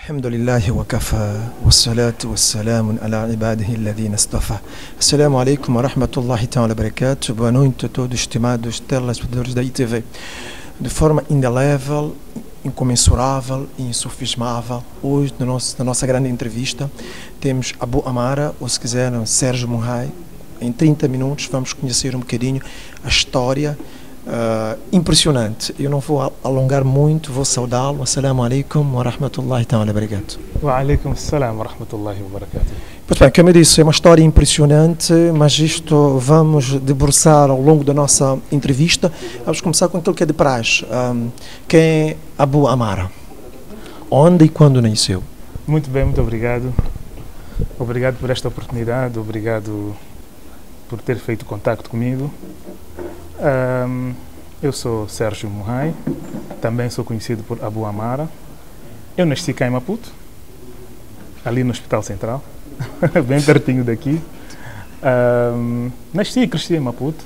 الحمد لله وكفى والصلاة والسلام على عباده الذين اصطفى. Assalamu alaikum wa rahmatullahi ta'ala barakatuh. Boa noite a todos, estimados telespectadores da ITV. De forma indelével, incomensurável e insofismável, hoje na nossa grande entrevista temos Abu Amara, ou se quiserem Sérgio Monrai. Em 30 minutos vamos conhecer um bocadinho a história impressionante. Eu não vou alongar muito, vou saudá-lo. Assalamu alaikum wa rahmatullahi ta'ala wa barakatuh. Wa alaikum assalam wa rahmatullahi wa barakatuh. Muito bem, como eu disse, é uma história impressionante, mas isto vamos debruçar ao longo da nossa entrevista. Vamos começar com aquilo que é de praxe. Quem é Abu Amara? Onde e quando nasceu? Muito bem, muito obrigado. Obrigado por esta oportunidade, obrigado por ter feito contacto comigo. Eu sou Sérgio Monrai, também sou conhecido por Abu Amara. Eu nasci cá em Maputo, ali no Hospital Central, bem pertinho daqui. Nasci e cresci em Maputo.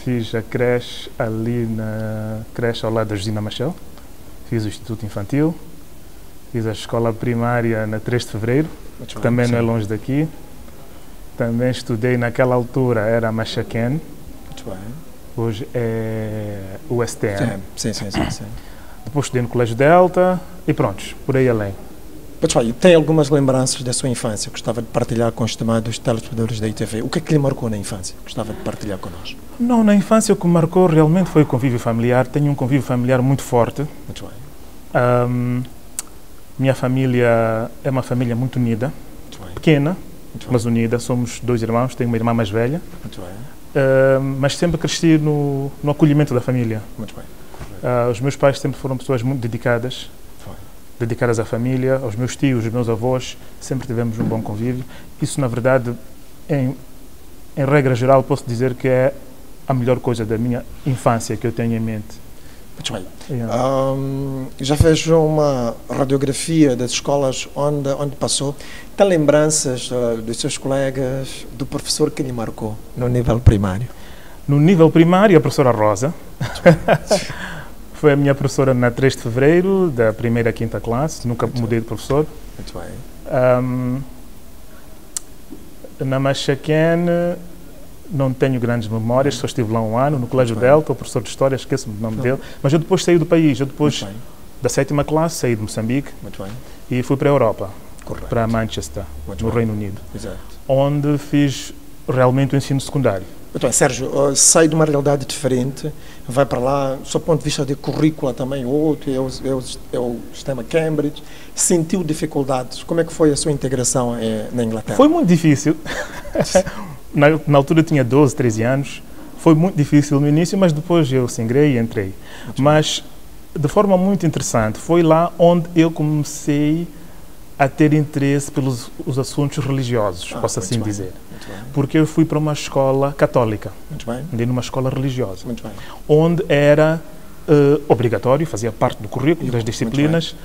Fiz a creche ali na creche ao lado da Justina Machel. Fiz o Instituto Infantil. Fiz a escola primária na 3 de Fevereiro, que também não é longe daqui. Também estudei naquela altura, era a Machaken. Muito bem. Hoje é o STM. Sim. Depois estudei no Colégio Delta e pronto, por aí além. Muito bem. Tem algumas lembranças da sua infância? Gostava de partilhar com os estimados telespectadores da ITV. O que é que lhe marcou na infância? Gostava de partilhar connosco. Não, na infância o que me marcou realmente foi o convívio familiar. Tenho um convívio familiar muito forte. Muito bem. Minha família é uma família muito unida, pequena, mas unida. Somos 2 irmãos, tenho uma irmã mais velha. Muito bem. Mas sempre cresci no acolhimento da família. Muito bem. Os meus pais sempre foram pessoas muito dedicadas à família, aos meus tios, aos meus avós, sempre tivemos um bom convívio. Isso, na verdade, em regra geral, posso dizer que é a melhor coisa da minha infância que eu tenho em mente. Muito bem. Já fez uma radiografia das escolas onde passou. Tem lembranças dos seus colegas, do professor que lhe marcou no nível primário? No nível primário, a professora Rosa. Foi a minha professora na 3 de Fevereiro, da 1ª à 5ª classe. Nunca mudei de professor. Muito bem. Na Machaken não tenho grandes memórias, só estive lá um ano, no Colégio Delta, o professor de História, esqueço-me do nome dele. Mas eu depois saí do país, depois da 7ª classe, saí de Moçambique e fui para a Europa, para Manchester, no Reino Unido, onde fiz realmente o ensino secundário. Muito bem, Sérgio, sai de uma realidade diferente, vai para lá, do seu ponto de vista de currícula também, outro, é o sistema Cambridge. Sentiu dificuldades? Como é que foi a sua integração na Inglaterra? Foi muito difícil. Na altura eu tinha 12, 13 anos. Foi muito difícil no início, mas depois eu singrei e entrei. Mas, de forma muito interessante, foi lá onde eu comecei a ter interesse pelos os assuntos religiosos, posso assim dizer. Porque eu fui para uma escola católica. Andei numa escola religiosa. Onde era obrigatório, fazia parte do currículo, das disciplinas,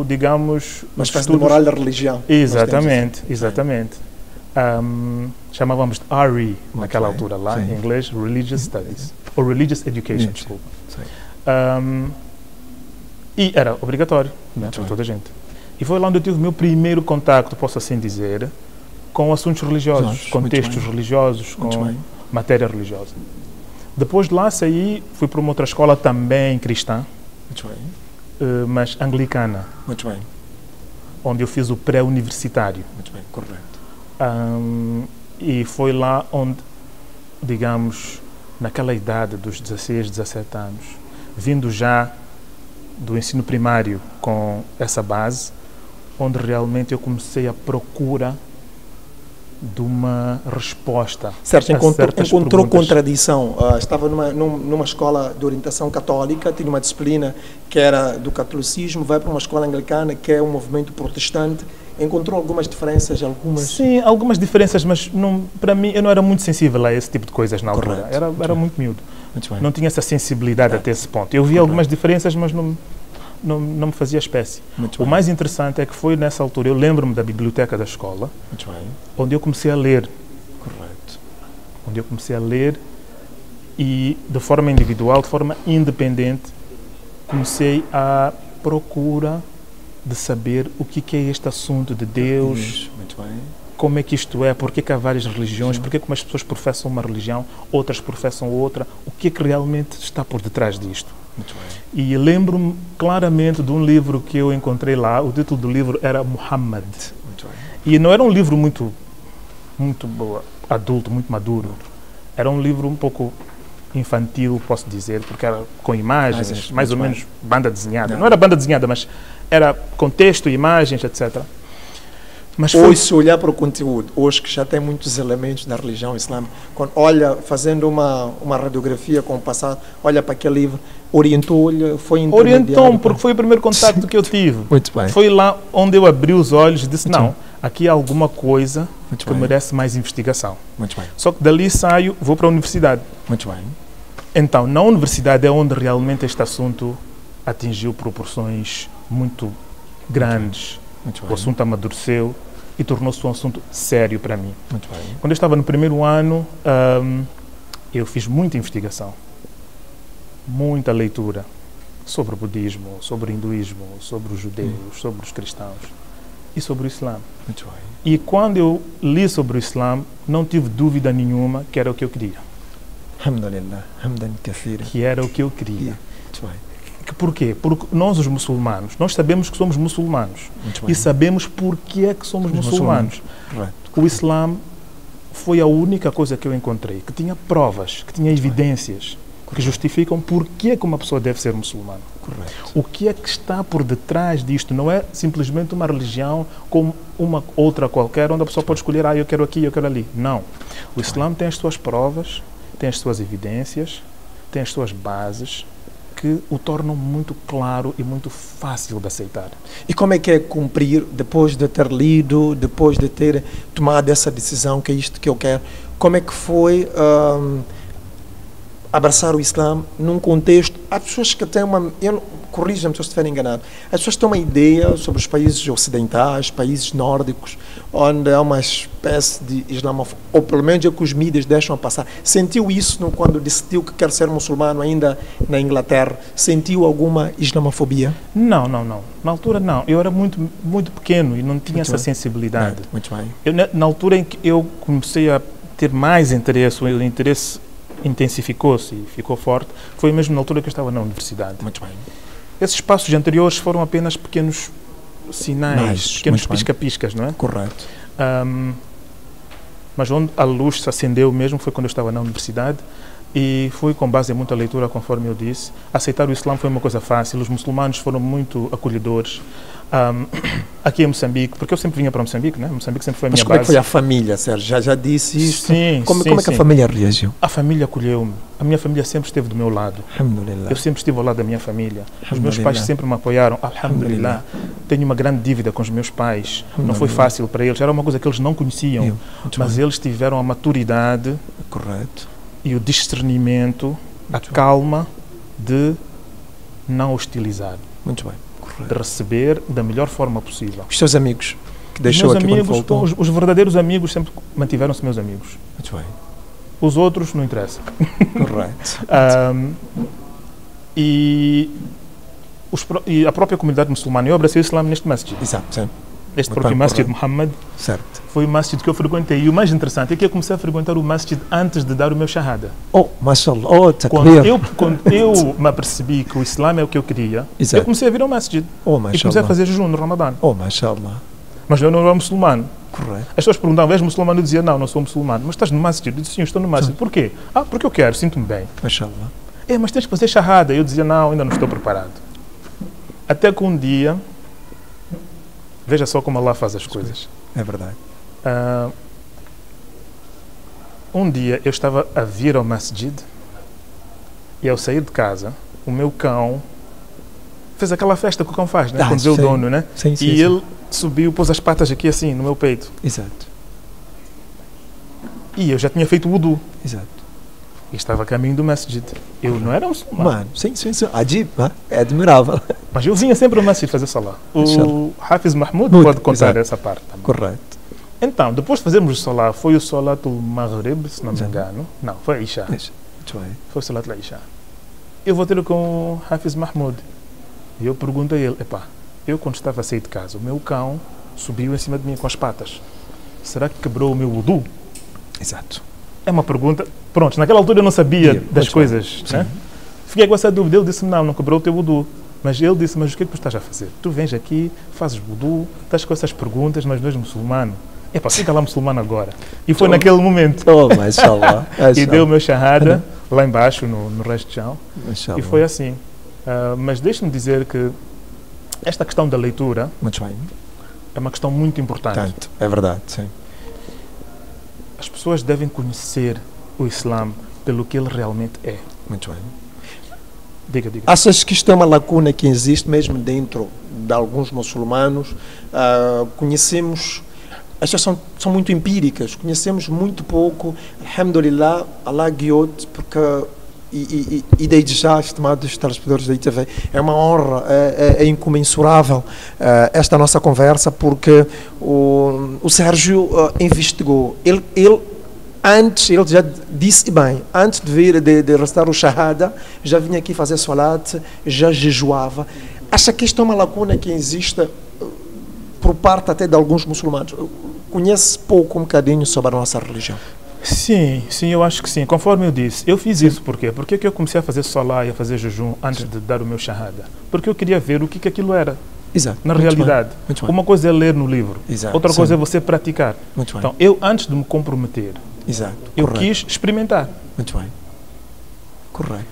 digamos... Uma espécie de moral da religião. Exatamente. Chamávamos de RE naquela altura, lá em inglês, Religious Studies, ou Religious Education, desculpa. E era obrigatório, para toda a gente. E foi lá onde eu tive o meu primeiro contacto, posso assim dizer, com assuntos religiosos, com textos religiosos, com matéria religiosa. Depois de lá saí, fui para uma outra escola também cristã, mas anglicana, onde eu fiz o pré-universitário. E foi lá onde, digamos, naquela idade dos 16, 17 anos, vindo já do ensino primário com essa base, onde realmente eu comecei a procura de uma resposta. Certo, encontrou contradição. Estava numa escola de orientação católica, tinha uma disciplina que era do catolicismo, vai para uma escola anglicana que é um movimento protestante. Encontrou algumas diferenças? Sim, algumas diferenças, mas para mim eu não era muito sensível a esse tipo de coisas na altura. Era muito miúdo. Não tinha essa sensibilidade até esse ponto. Eu vi algumas diferenças, mas não me fazia espécie. O mais interessante é que foi nessa altura, eu lembro-me da biblioteca da escola, onde eu comecei a ler. Onde eu comecei a ler e, de forma individual, de forma independente, comecei a procura de saber o que é este assunto de Deus, Muito bem. como é que isto é, porque que há várias religiões, porque que umas pessoas professam uma religião, outras professam outra, o que é que realmente está por detrás disto. Muito bem. E lembro-me claramente de um livro que eu encontrei lá, o título do livro era Muhammad. Muito bem. E não era um livro muito adulto, muito maduro. Era um livro um pouco infantil, posso dizer, porque era com imagens, mais ou menos banda desenhada. Não era banda desenhada, mas era contexto, imagens, etc. Mas hoje, se olhar para o conteúdo, hoje que já tem muitos elementos da religião islâmica, quando olha, fazendo uma radiografia com o passado, olha para aquele livro, orientou-lhe, foi intermediário. Orientou-me, porque foi o primeiro contacto que eu tive. Muito bem. Foi lá onde eu abri os olhos e disse, não, aqui há alguma coisa que merece mais investigação. Muito bem. Só que dali saio, vou para a universidade. Muito bem. Então, na universidade é onde realmente este assunto atingiu proporções muito grandes. Muito bem. O assunto amadureceu e tornou-se um assunto sério para mim. Muito bem. Quando eu estava no primeiro ano, eu fiz muita investigação, muita leitura sobre o budismo, sobre o hinduísmo, sobre os judeus, sobre os cristãos e sobre o Islã. Muito bem. E quando eu li sobre o Islã, não tive dúvida nenhuma que era o que eu queria. Alhamdulillah. Hamdan kathira. Que era o que eu queria. Muito bem. Porquê? Porque nós, os muçulmanos, nós sabemos que somos muçulmanos. E sabemos porquê é que somos muçulmanos. Correto. O Islã foi a única coisa que eu encontrei que tinha provas, que tinha evidências que justificam porquê que uma pessoa deve ser muçulmana. Correto. O que é que está por detrás disto? Não é simplesmente uma religião como uma outra qualquer, onde a pessoa pode escolher, eu quero aqui, eu quero ali. Não. O Islã tem as suas provas, tem as suas evidências, tem as suas bases, que o tornam muito claro e muito fácil de aceitar. E como é que é cumprir, depois de ter lido, depois de ter tomado essa decisão, que é isto que eu quero, como é que foi abraçar o Islã num contexto... Há pessoas que têm uma... Corrija-me se eu estiver enganado. As pessoas têm uma ideia sobre os países ocidentais, países nórdicos, onde há uma espécie de islamofobia, ou pelo menos é que os mídias deixam passar. Sentiu isso quando decidiu que quer ser muçulmano ainda na Inglaterra? Sentiu alguma islamofobia? Não. Na altura, não. Eu era muito, muito pequeno e não tinha essa sensibilidade. Muito bem. Na altura em que eu comecei a ter mais interesse, o interesse intensificou-se e ficou forte, foi mesmo na altura que eu estava na universidade. Muito bem. Esses passos anteriores foram apenas pequenos sinais, pequenos pisca-piscas, não é? Correto. Mas onde a luz se acendeu mesmo foi quando eu estava na universidade e foi com base em muita leitura, conforme eu disse. Aceitar o Islã foi uma coisa fácil, os muçulmanos foram muito acolhedores. Aqui em Moçambique, porque eu sempre vinha para Moçambique, né? Moçambique sempre foi a minha base. Mas como é que foi a família, Sérgio? Já disse isso? Sim, como é que a família reagiu? A família acolheu-me. A minha família sempre esteve do meu lado. Alhamdulillah. Eu sempre estive ao lado da minha família. Os meus pais sempre me apoiaram. Alhamdulillah. Tenho uma grande dívida com os meus pais. Não foi fácil para eles. Era uma coisa que eles não conheciam. Mas eles tiveram a maturidade, correto, e o discernimento, a calma de não hostilizar. Muito bem. De receber da melhor forma possível. Os seus amigos que deixou aqui quando voltou? Os verdadeiros amigos sempre mantiveram-se meus amigos. Muito bem. Os outros não interessa. Correto. E a própria comunidade muçulmana, eu abracei o Islã neste masjid. Exato, sim. Este próprio masjid Muhammad. Certo. Foi o masjid que eu frequentei. E o mais interessante é que eu comecei a frequentar o masjid antes de dar o meu shahada. Oh, mashallah. Oh, quando eu me apercebi que o Islã é o que eu queria, eu comecei a vir ao masjid. Oh, mashallah. E comecei a fazer jejum no Ramadã. Oh, mashallah. Mas eu não era muçulmano. Correto. As pessoas perguntavam, és muçulmano? Eu dizia, não sou muçulmano. Mas estás no masjid? Eu disse, sim, estou no masjid. Porquê? Porque eu quero, sinto-me bem. Mashallah. Mas tens que fazer shahada. Eu dizia, não, ainda não estou preparado. Até que um dia, veja só como Allah faz as coisas. É verdade. Um dia eu estava a vir ao masjid e ao sair de casa, o meu cão fez aquela festa que o cão faz, né? Quando vê o dono, né? Sim, e ele subiu, pôs as patas aqui assim, no meu peito. Exato. E eu já tinha feito o wudu. Exato. E estava a caminho do masjid. Eu não era muçulmano. Mano, sim. Adib, é admirável. Mas eu vinha sempre ao masjid fazer salah. O Hafiz Mahmoud pode contar essa parte também. Correto. Então, depois de fazermos o salah, foi o salatul maghrib, se não me engano. Não, foi a Isha. Muito bem. Foi o salatul Isha. Eu vou ter com o Hafiz Mahmoud. E eu pergunto a ele, eu quando estava a sair de casa, o meu cão subiu em cima de mim com as patas. Será que quebrou o meu wudu? Exato. É uma pergunta... Pronto, naquela altura eu não sabia das coisas. Né? Fiquei com essa dúvida. Ele disse, não quebrou o teu wudu. Mas ele disse, mas o que é que tu estás a fazer? Tu vens aqui, fazes wudu, estás com essas perguntas, mas não és muçulmano. Fica lá muçulmano agora. E foi naquele momento. E deu o meu shahada lá embaixo, no resto de chão. E foi assim. Mas deixe-me dizer que esta questão da leitura é uma questão muito importante. É verdade, sim. As pessoas devem conhecer o Islã pelo que ele realmente é. Muito bem. Diga. Achas que isto é uma lacuna que existe mesmo dentro de alguns muçulmanos? Conhecemos, estas são muito empíricas, conhecemos muito pouco. Alhamdulillah, Allah guiou-te, porque, e desde já, estimados telespectadores da ITV, é uma honra, é incomensurável esta nossa conversa, porque o Sérgio investigou. Antes, ele já disse bem, antes de vir de recitar o Shahada, já vinha aqui fazer salat, já jejuava. Acha que isto é uma lacuna que existe por parte até de alguns muçulmanos? Conhece pouco, um bocadinho sobre a nossa religião? Sim, eu acho que sim. Conforme eu disse, eu fiz isso por quê? Porque eu comecei a fazer salat e a fazer jejum antes de dar o meu Shahada? Porque eu queria ver o que aquilo era. Exato. Na realidade. Uma coisa é ler no livro, outra coisa é você praticar. Então, eu, antes de me comprometer, eu quis experimentar. Muito bem. Correto.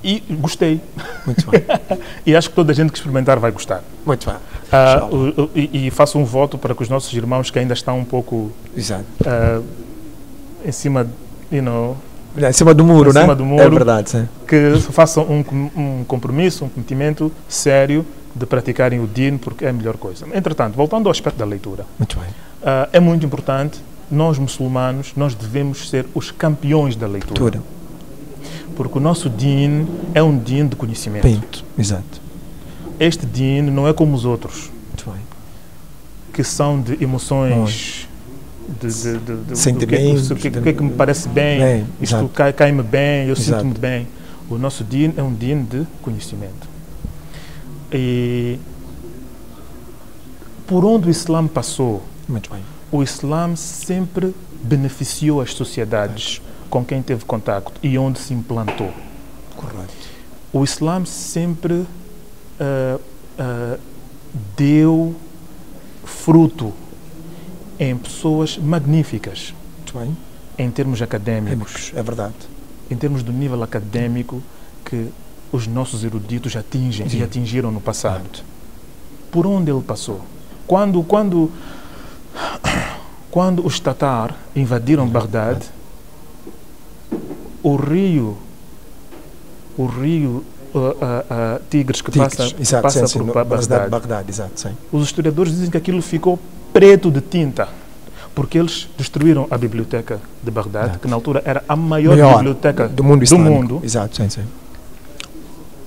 E gostei. Muito bem. E acho que toda a gente que experimentar vai gostar. Muito bem. E faço um voto para que os nossos irmãos que ainda estão um pouco em cima, em cima do muro, em cima do muro, é verdade, sim. Que façam um compromisso, um comprometimento sério de praticarem o Din, porque é a melhor coisa. Entretanto, voltando ao aspecto da leitura. Muito bem. É muito importante, nós muçulmanos, nós devemos ser os campeões da leitura. Porque o nosso Din é um Din de conhecimento. Exato. Este Din não é como os outros. Muito bem. Que são de emoções, de sentimentos, o que é que me parece bem, isto cai-me bem, eu sinto-me bem. O nosso Din é um Din de conhecimento. E por onde o Islã passou, muito bem, o Islã sempre beneficiou as sociedades com quem teve contacto e onde se implantou. Correto. O Islã sempre deu fruto em pessoas magníficas. Muito bem. Em termos académicos. É verdade. Em termos do nível académico que os nossos eruditos atingem e atingiram no passado. Por onde ele passou? Quando os Tatar invadiram Bagdad, o rio Tigres que passa por Bagdad, os historiadores dizem que aquilo ficou preto de tinta, porque eles destruíram a biblioteca de Bagdad, que na altura era a maior biblioteca do mundo. Exato, sim.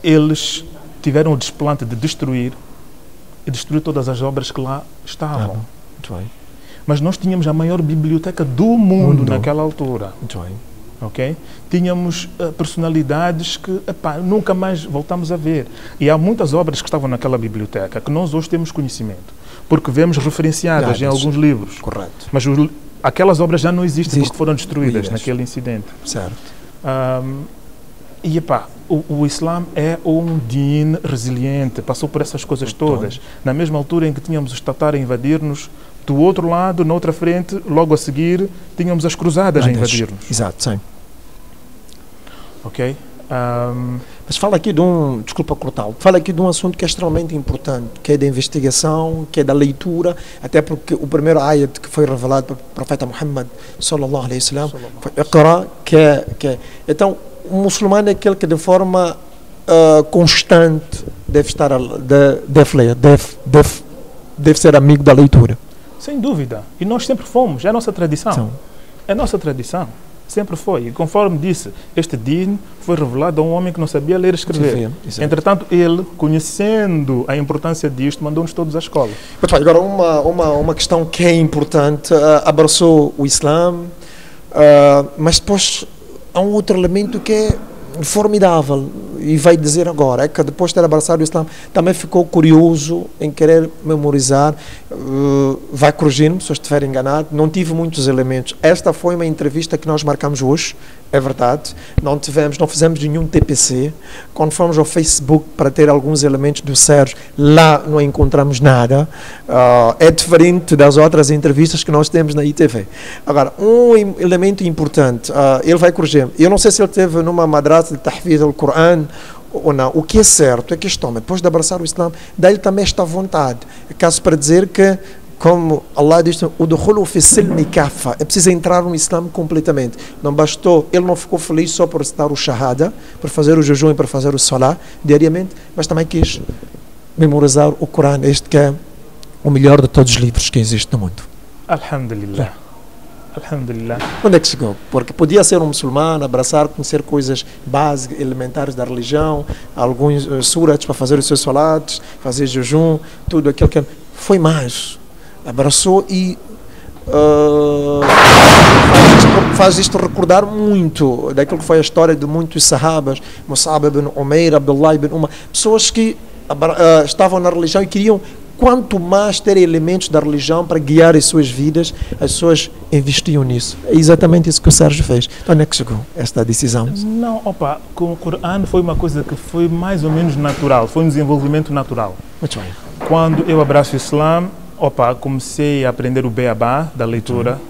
Eles tiveram o desplante de destruir todas as obras que lá estavam. Muito bem. Mas nós tínhamos a maior biblioteca do mundo naquela altura. Muito bem. Okay? Tínhamos personalidades que nunca mais voltamos a ver. E há muitas obras que estavam naquela biblioteca que nós hoje temos conhecimento, porque vemos referenciadas em alguns livros. Correto. Mas aquelas obras já não existem porque foram destruídas naquele incidente. Certo. O Islã é um Din resiliente, passou por essas coisas todas. Na mesma altura em que tínhamos os Tatar a invadir-nos, do outro lado, na outra frente, logo a seguir, tínhamos as cruzadas a invadir-nos. Exato, sim. Ok? Mas fala aqui desculpa cortá-lo, fala aqui de um assunto que é extremamente importante, que é da investigação, que é da leitura, até porque o primeiro ayat que foi revelado pelo profeta Muhammad sallallahu alaihi wasallam foi Iqra, então o muçulmano é aquele que de forma constante deve estar deve ser amigo da leitura. Sem dúvida. E nós sempre fomos. É a nossa tradição. É a nossa tradição. Sempre foi. E conforme disse, este Din foi revelado a um homem que não sabia ler e escrever. Entretanto, ele, conhecendo a importância disto, mandou-nos todos à escola. Agora, uma questão que é importante, abraçou o Islã, mas depois há um outro elemento que é formidável. e vai dizer agora, é que depois de ter abraçado o Islã, também ficou curioso em querer memorizar, vai corrigir-me se eu estiver enganado, não tive muitos elementos. Esta foi uma entrevista que nós marcamos hoje, é verdade, não fizemos nenhum TPC. Quando fomos ao Facebook para ter alguns elementos do Sérgio, lá não encontramos nada. É diferente das outras entrevistas que nós temos na ITV. Agora, um elemento importante, ele vai corrigir. Eu não sei se ele teve numa madrasa de tahfiz al-Quran ou não. O que é certo é que este homem, depois de abraçar o Islã, dá-lhe também esta vontade. É caso para dizer que, como Allah diz, "Udkhulu fi silmi kafa", é preciso entrar no Islã completamente. Não bastou, ele não ficou feliz só por recitar o Shahada, por fazer o jejum e por fazer o Salah diariamente, mas também quis memorizar o Corão, este que é o melhor de todos os livros que existe no mundo. Alhamdulillah. Alhamdulillah. Onde é que chegou? Porque podia ser um muçulmano, abraçar, conhecer coisas básicas, elementares da religião, alguns surats para fazer os seus salatos, fazer jejum, tudo aquilo que foi mais. Abraçou e faz isto recordar muito daquilo que foi a história de muitos sahabas, Mus'ab ibn Umair, Abdullah ibn Umar, pessoas que estavam na religião e queriam quanto mais ter elementos da religião para guiar as suas vidas, as pessoas investiam nisso. É exatamente isso que o Sérgio fez. Então, onde é que chegou esta decisão? Não, com o Corão foi uma coisa que foi mais ou menos natural, foi um desenvolvimento natural. Muito bem. Quando eu abraço o Islã, comecei a aprender o beabá da leitura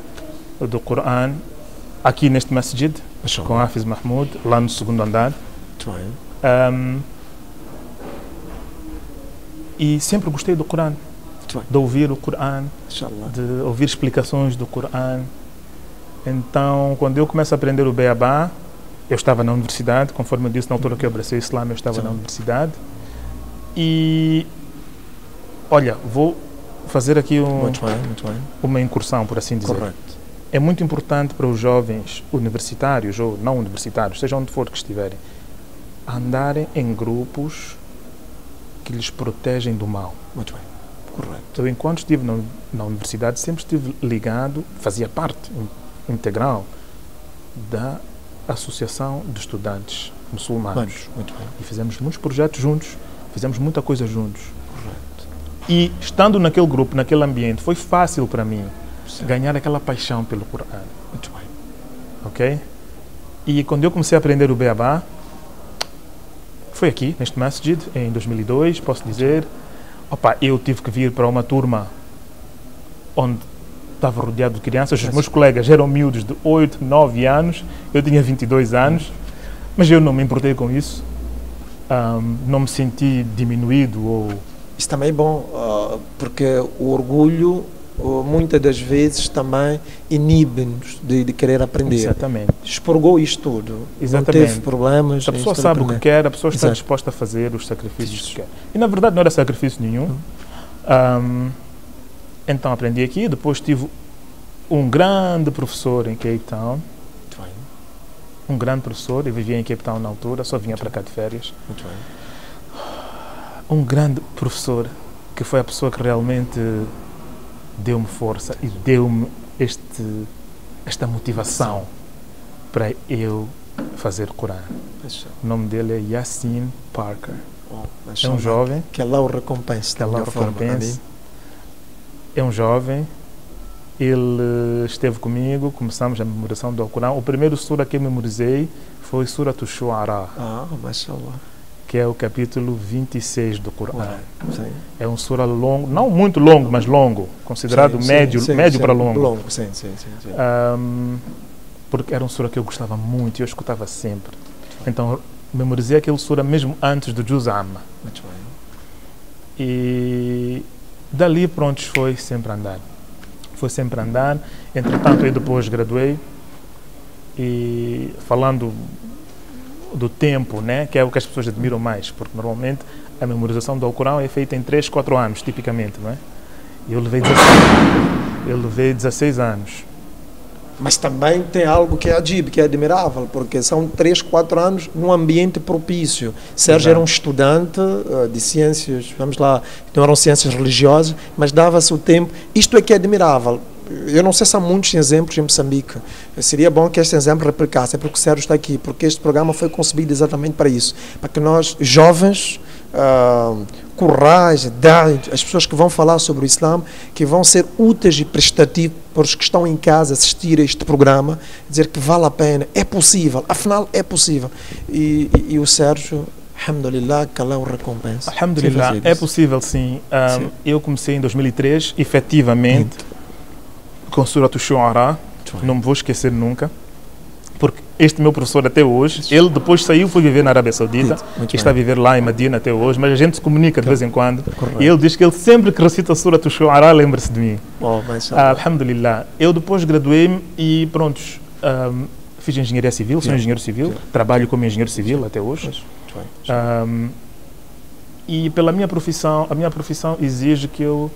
do Corão aqui neste masjid, com Hafiz Mahmoud, lá no segundo andar. Muito bem. E sempre gostei do Corão, de ouvir o Corão, de ouvir explicações do Corão. Então, quando eu começo a aprender o beabá, eu estava na universidade, conforme eu disse na altura que eu abracei o Islã, eu estava na universidade. E, olha, vou fazer aqui uma incursão, por assim dizer. Correto. É muito importante para os jovens universitários ou não universitários, seja onde for que estiverem, andarem em grupos que lhes protegem do mal. Muito bem. Correto. Eu, enquanto estive na universidade, sempre estive ligado, fazia parte integral da Associação de Estudantes Muçulmanos. Muito bem. E fizemos muitos projetos juntos, fizemos muita coisa juntos. Correto. E estando naquele grupo, naquele ambiente, foi fácil para mim Certo. ganhar aquela paixão pelo Corão. Muito bem. Ok? E quando eu comecei a aprender o beabá, foi aqui, neste masjid, em 2002, posso dizer. Eu tive que vir para uma turma onde estava rodeado de crianças. Os meus colegas eram miúdos de 8, 9 anos. Eu tinha 22 anos. Mas eu não me importei com isso. Não me senti diminuído ou... Isso também é bom, porque o orgulho muitas das vezes também inibe-nos de querer aprender. Exatamente. Expurgou isto tudo. Exatamente. Não teve problemas. A pessoa sabe o que quer, a pessoa está disposta a fazer os sacrifícios que quer. E na verdade não era sacrifício nenhum. Então aprendi aqui, depois tive um grande professor em Cape Town. Um grande professor, eu vivia em Cape Town na altura, só vinha para cá de férias. Muito bem. Um grande professor que foi a pessoa que realmente deu-me força e deu-me esta motivação para eu fazer Corão. O nome dele é Yassin Parker. É um jovem. Que Allah o recompense. Que Allah o recompense. É um jovem. Ele esteve comigo, começamos a memoração do Corão. O primeiro sura que eu memorizei foi Surat al-Shu'ara. Mashallah. Que é o capítulo 26 do Corão. Sim. É um sura longo, não muito longo, mas longo, considerado médio para longo. Sim. Porque era um sura que eu gostava muito e eu escutava sempre. Então, memorizei aquele sura mesmo antes do Juz Amma. Muito bem. E dali, pronto, foi sempre andar. Entretanto, eu depois graduei e falando do tempo, né, que é o que as pessoas admiram mais, porque normalmente a memorização do Alcorão é feita em 3, 4 anos, tipicamente, não é? E eu levei 16 anos. Mas também tem algo que é adib, que é admirável, porque são 3, 4 anos num ambiente propício. Sérgio era um estudante de ciências, vamos lá, não eram ciências religiosas, mas dava-se o tempo. Isto é que é admirável. eu não sei se há muitos exemplos em Moçambique. Seria bom que este exemplo replicasse, é porque o Sérgio está aqui, porque este programa foi concebido exatamente para isso, para que nós, jovens, corrais, as pessoas que vão falar sobre o Islã, que vão ser úteis e prestativos para os que estão em casa assistir a este programa, dizer que vale a pena, é possível, afinal é possível. E o Sérgio, alhamdulillah, que Allah o recompensa. Alhamdulillah, é possível sim. Eu comecei em 2003, efetivamente, com Surat al-Shu'ara, não me vou esquecer nunca, porque este meu professor até hoje, ele depois saiu, foi viver na Arábia Saudita, e está a viver lá em Medina até hoje, mas a gente se comunica de vez em quando, e ele diz que ele sempre que recita Surat al-Shu'ara lembra-se de mim. Alhamdulillah. Eu depois graduei-me e pronto, fiz engenharia civil, sou engenheiro civil, trabalho como engenheiro civil até hoje. E pela minha profissão, a minha profissão exige que eu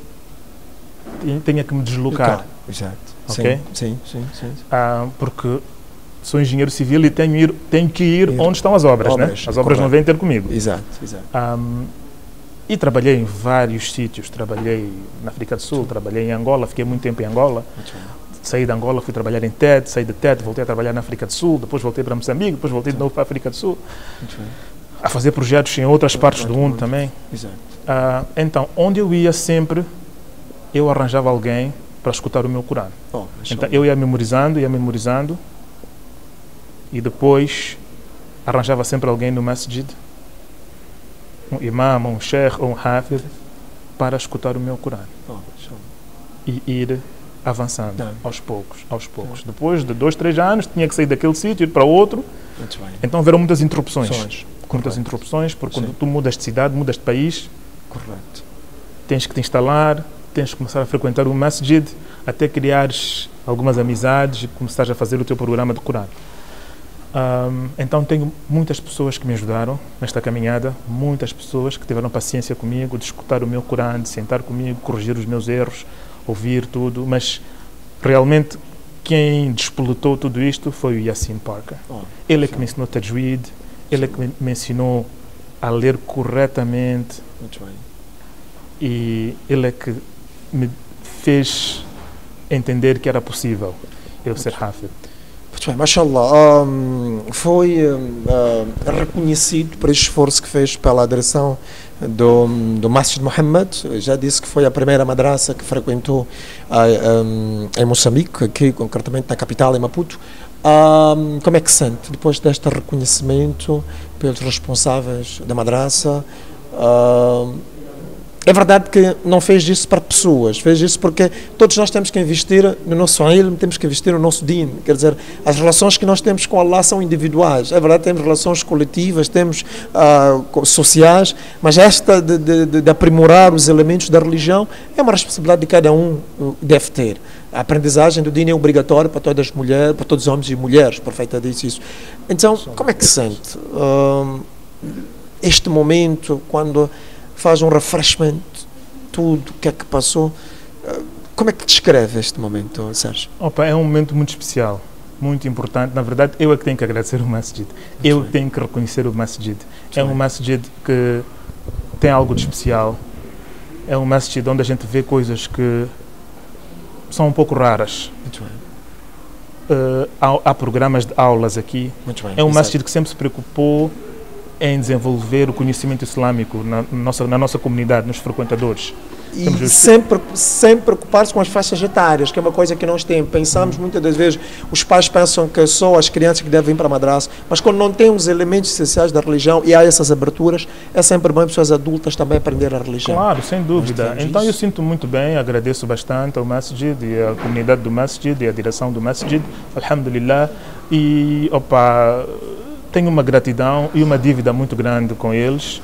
tenha que me deslocar. Exato. Ok? Sim. Porque sou engenheiro civil e tenho que ir onde estão as obras, né? As obras não vêm ter comigo. Exato. E trabalhei em vários sítios. Trabalhei na África do Sul, trabalhei em Angola, fiquei muito tempo em Angola. Saí de Angola, fui trabalhar em TED, saí de TED, voltei a trabalhar na África do Sul, depois voltei para Moçambique, depois voltei de novo para a África do Sul. A fazer projetos em outras partes do mundo também. Então, onde eu ia sempre, eu arranjava alguém para escutar o meu Corão. Então, eu ia memorizando, e depois arranjava sempre alguém no masjid, um imam, um sheikh ou um hafiz, para escutar o meu Corão. E ir avançando aos poucos. Depois de 2, 3 anos, tinha que sair daquele sítio, ir para outro. Então, houveram muitas interrupções. Porque quando tu mudas de cidade, mudas de país, tens que te instalar, tens que começar a frequentar o masjid, até criares algumas amizades e começares a fazer o teu programa de Corão. Então tenho muitas pessoas que me ajudaram nesta caminhada, muitas pessoas que tiveram paciência comigo, de escutar o meu Corão, de sentar comigo, corrigir os meus erros, ouvir tudo, mas realmente quem despoletou tudo isto foi o Yassin Parker. Ele é que me ensinou Tajweed, ele é que me ensinou a ler corretamente. E ele é que me fez entender que era possível eu ser Hafid. Muito bem, mashallah. Foi reconhecido por esse esforço que fez pela direção do Masjid Muhammad. Já disse que foi a primeira madraça que frequentou em Moçambique, aqui concretamente na capital, em Maputo. Como é que se sente depois deste reconhecimento pelos responsáveis da madraça? É verdade que não fez isso para pessoas, fez isso porque todos nós temos que investir no nosso ilm, temos que investir no nosso din. Quer dizer, as relações que nós temos com Allah são individuais. É verdade, temos relações coletivas, temos sociais, mas esta de aprimorar os elementos da religião é uma responsabilidade de cada um deve ter. A aprendizagem do din é obrigatória para todas as mulheres, para todos os homens e mulheres, o profeta disse isso. Então, como é que se sente este momento, quando faz um refreshment, tudo o que é que passou? Como é que descreve este momento, Sérgio? É um momento muito especial, muito importante. Na verdade, eu é que tenho que agradecer o masjid. Eu é que tenho que reconhecer o masjid. É um masjid que tem algo de especial. É um masjid onde a gente vê coisas que são um pouco raras. Há programas de aulas aqui. É um masjid que sempre se preocupou em desenvolver o conhecimento islâmico na nossa comunidade, nos frequentadores. E sempre preocupar-se com as faixas etárias, que é uma coisa que nós temos. Pensamos muitas das vezes, os pais pensam que só as crianças que devem ir para a madraça, mas quando não tem os elementos essenciais da religião e há essas aberturas, é sempre bom pessoas adultas também aprender a religião. Claro, sem dúvida. Então eu sinto muito bem, agradeço bastante ao masjid e à comunidade do masjid e à direção do masjid, alhamdulillah, e tenho uma gratidão e uma dívida muito grande com eles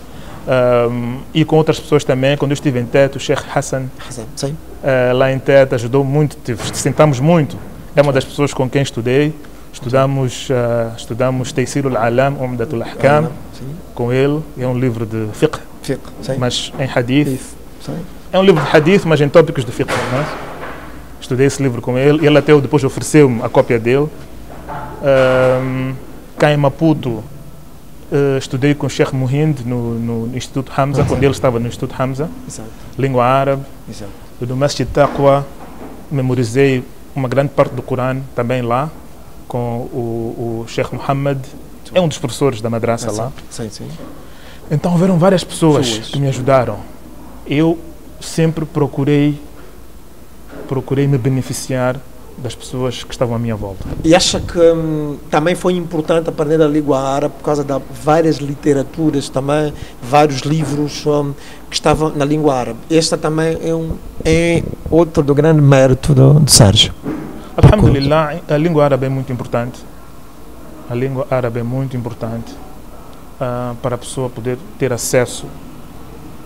e com outras pessoas também. Quando eu estive em TED, o Sheikh Hassan, lá em TED, ajudou muito, sentamos muito. É uma das pessoas com quem estudei. Estudamos Taysir al-Alam, Umdatul Ahkam, com ele. É um livro de fiqh, mas em hadith. É um livro de hadith, mas em tópicos de fiqh. Estudei esse livro com ele. Ele até depois ofereceu-me a cópia dele. Cá em Maputo, estudei com o Sheikh Muhind no Instituto Hamza, quando ele estava no Instituto Hamza, língua árabe. No Masjid Taqwa, memorizei uma grande parte do Corão também lá, com o Sheikh Muhammad, é um dos professores da madraça lá. Sim, sim. Então houveram várias pessoas que me ajudaram. Eu sempre procurei me beneficiar das pessoas que estavam à minha volta. E acha que também foi importante aprender a língua árabe por causa de várias literaturas também, vários livros que estavam na língua árabe? Este também é outro do grande mérito do Sérgio. Alhamdulillah, a língua árabe é muito importante. A língua árabe é muito importante para a pessoa poder ter acesso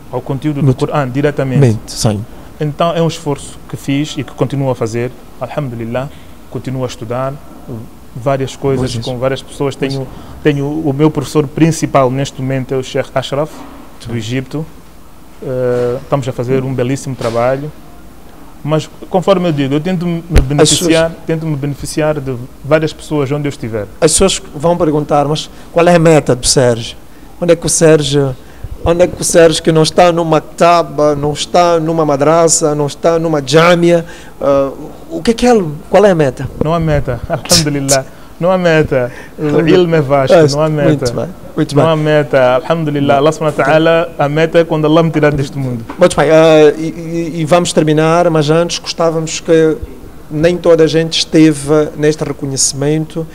ao conteúdo do Corão diretamente. Sim. Então é um esforço que fiz e que continuo a fazer. Alhamdulillah, continuo a estudar várias coisas com várias pessoas. Tenho o meu professor principal neste momento é o Sheikh Ashraf, do Egito. Estamos a fazer um belíssimo trabalho. Mas, conforme eu digo, eu tento me beneficiar de várias pessoas onde eu estiver. As pessoas vão perguntar, mas qual é a meta do Sérgio? Onde é que o Sérgio que não está numa maktaba, não está numa madraça, não está numa jamia, qual é a meta? Não há meta, alhamdulillah. Não há meta. O ilm é vasto, não há meta. Muito não bem. há meta, alhamdulillah. Allah subhanahu wa ta'ala, a meta é quando Allah me tirar deste mundo. Muito bem, e vamos terminar, mas antes gostávamos que nem toda a gente esteve neste reconhecimento.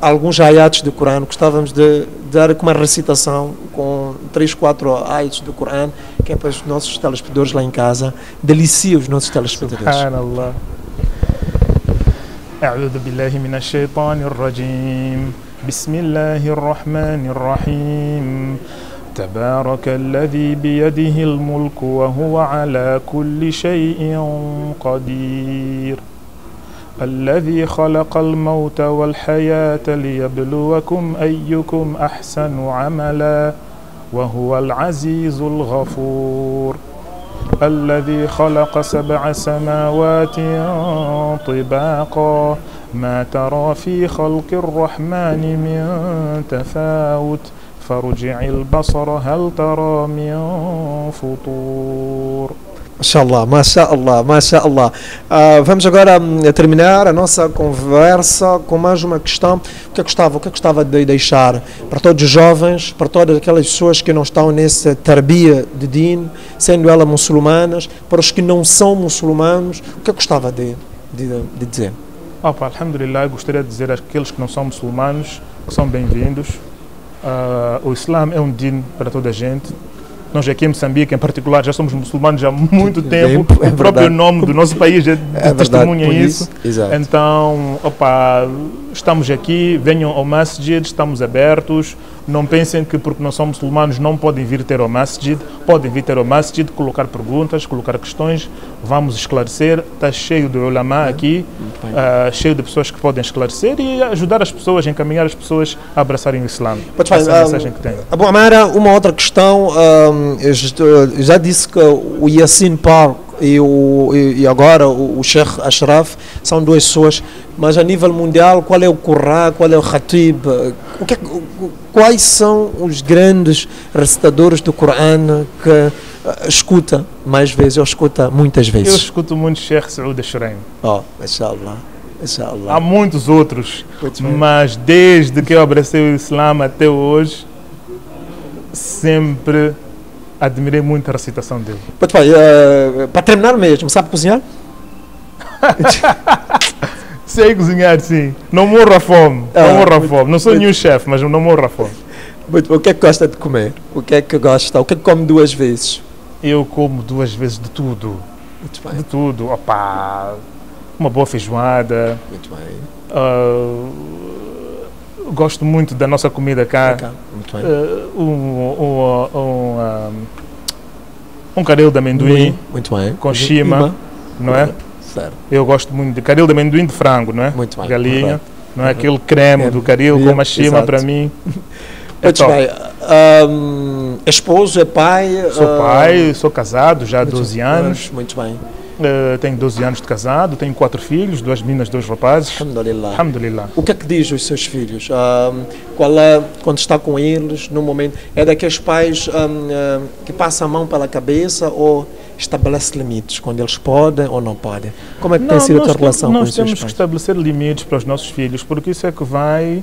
Alguns ayats do Corão, gostávamos de dar uma recitação com 3, 4 ayats do Corão, que é para os nossos telespectadores lá em casa, delicia os nossos telespectadores. Subhanallah. أعوذ بالله من الشيطان الرجيم بسم الله الرحمن الرحيم تبارك الذي بيده الملك وهو على كل شيء قدير الذي خلق الموت والحياة ليبلوكم أيكم أحسن عملا وهو العزيز الغفور الذي خلق 7 سماوات طباقا ما ترى في خلق الرحمن من تفاوت فارجع البصر هل ترى من فطور. Masha Allah. Vamos agora terminar a nossa conversa com mais uma questão. O que eu gostava de deixar para todos os jovens, para todas aquelas pessoas que não estão nesse tarbia de din, sendo elas muçulmanas, para os que não são muçulmanos, o que eu gostava de dizer? Alhamdulillah, eu gostaria de dizer àqueles que não são muçulmanos que são bem-vindos. O Islã é um din para toda a gente. Nós aqui em Moçambique, em particular, já somos muçulmanos há muito tempo. O próprio nome do nosso país testemunha isso. Então, estamos aqui, venham ao masjid, estamos abertos. Não pensem que porque não são muçulmanos não podem vir ter ao masjid. Podem vir ter ao masjid, colocar perguntas, colocar questões. Vamos esclarecer. Está cheio de ulama aqui, cheio de pessoas que podem esclarecer e ajudar as pessoas, encaminhar as pessoas a abraçarem o Islã. Essa é a mensagem que tem. Abu Amara, uma outra questão. Eu já disse que o Yassin Park e agora o Sheikh Ashraf são duas pessoas, mas a nível mundial, qual é o Qur'an, qual é o Khatib? Quais são os grandes recitadores do Qur'an que escuta mais vezes ou escuta muitas vezes? Eu escuto muito Sheikh Saud Ashraim. Mashallah. Há muitos outros, mas desde que eu abracei o Islã até hoje, sempre admirei muito a recitação dele. Para terminar mesmo, sabe cozinhar? Sei cozinhar, sim. Não morro a fome. Não sou nenhum chefe, mas não morro a fome. O que é que gosta de comer? O que é que come 2 vezes? Eu como 2 vezes de tudo. Muito bem. De tudo. Uma boa feijoada. Muito bem. Gosto muito da nossa comida cá. Muito bem. Um caril de amendoim. Muito bem. Com shima, não é? Certo. Eu gosto muito de caril de amendoim de frango, não é? Muito bem. Galinha, não é? Aquele creme do caril com uma shima para mim. Muito bem. É esposo, é pai? Sou pai, sou casado já há 12 anos. Muito bem. Tenho 12 anos de casado, tenho 4 filhos, 2 meninas, 2 rapazes. Alhamdulillah. O que é que diz os seus filhos? Quando está com eles, no momento, é daqueles pais que passam a mão pela cabeça ou estabelece limites, quando eles podem ou não podem. Como é que tem sido a tua relação com os seus pais? Nós temos que estabelecer limites para os nossos filhos, porque isso é que vai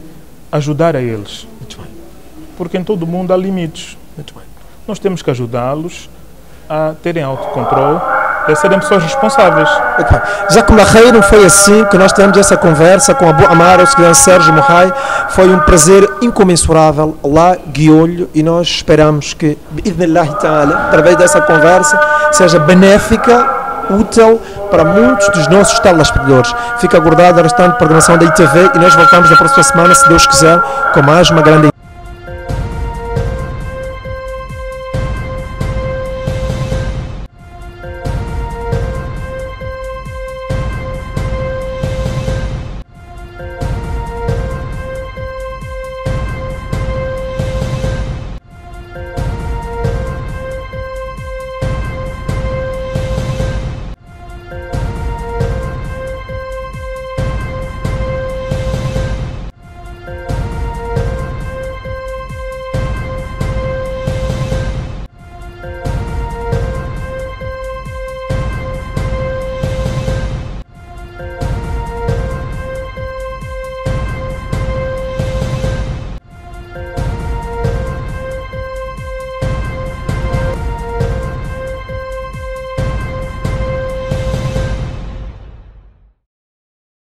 ajudar a eles. Muito bem. Porque em todo o mundo há limites. Muito bem. Nós temos que ajudá-los a terem autocontrole e a serem pessoas responsáveis. Muito bem. Já que Marreiro foi assim que nós tivemos essa conversa com Abu Amar, o segurança Sérgio Morrai, foi um prazer incomensurável. Allah guiou-lhe e nós esperamos que, através dessa conversa, seja benéfica, útil para muitos dos nossos telespectadores. Fica aguardada a restante programação da ITV e nós voltamos na próxima semana, se Deus quiser, com mais uma grande